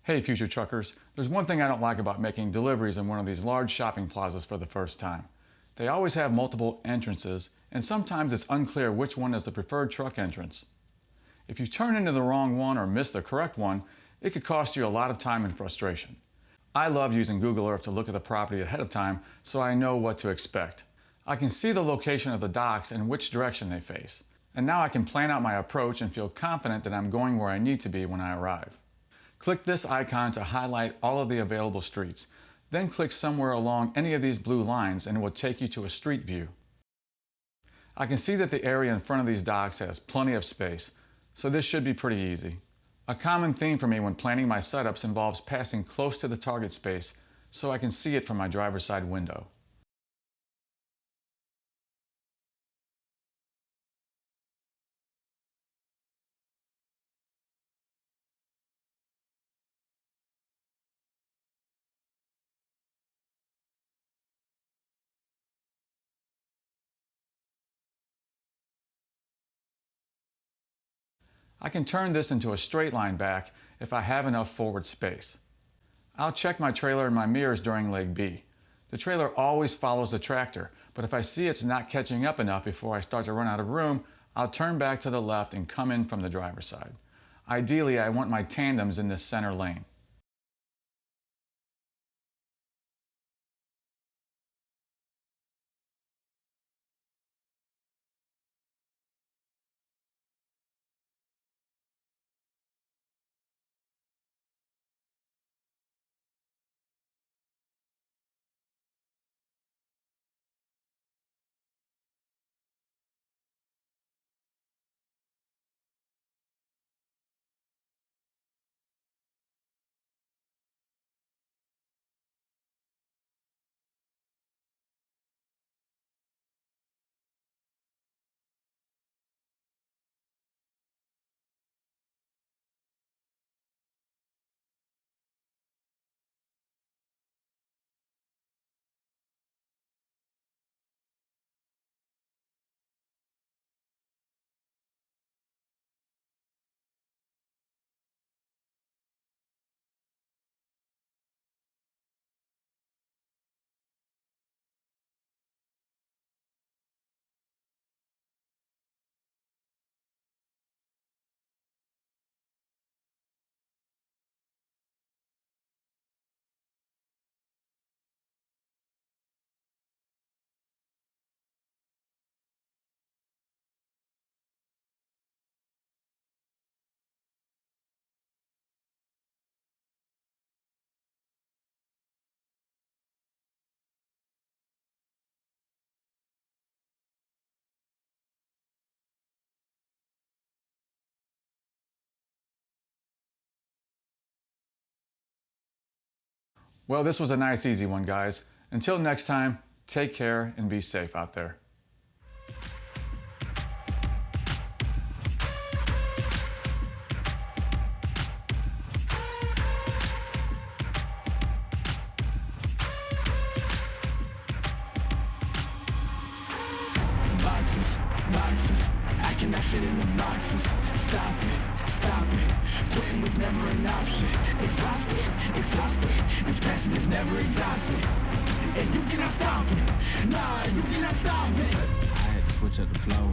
Hey, future truckers, there's one thing I don't like about making deliveries in one of these large shopping plazas for the first time. They always have multiple entrances, and sometimes it's unclear which one is the preferred truck entrance. If you turn into the wrong one or miss the correct one, it could cost you a lot of time and frustration. I love using Google Earth to look at the property ahead of time so I know what to expect. I can see the location of the docks and which direction they face. And now I can plan out my approach and feel confident that I'm going where I need to be when I arrive. Click this icon to highlight all of the available streets. Then click somewhere along any of these blue lines and it will take you to a street view. I can see that the area in front of these docks has plenty of space, so this should be pretty easy. A common theme for me when planning my setups involves passing close to the target space so I can see it from my driver's side window. I can turn this into a straight line back if I have enough forward space. I'll check my trailer and my mirrors during leg B. The trailer always follows the tractor, but if I see it's not catching up enough before I start to run out of room, I'll turn back to the left and come in from the driver's side. Ideally, I want my tandems in this center lane. Well, this was a nice easy one, guys. Until next time, take care and be safe out there. Boxes, I cannot fit in the boxes. Stop it, quitting was never an option. Exhausted, this passion is never exhausted. And you cannot stop it, nah, you cannot stop it. I had to switch up the flow,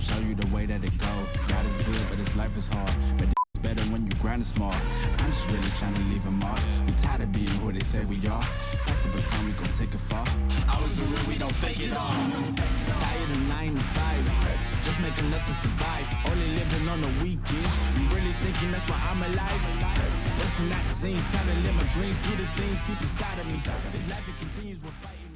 show you the way that it go. God is good, but this life is hard. But it's better when you grind it smart. I'm just really trying to leave a mark. We tired of being who they say we are. That's the baton, we gon' take it far. Always been real, we don't fake it all. Tired of 9 to 5, just making enough to survive. Only living on the weekends. You really thinking that's why I'm alive? Busting out the scenes, time to live my dreams, do the things deep inside of me. This life it continues, we're fighting.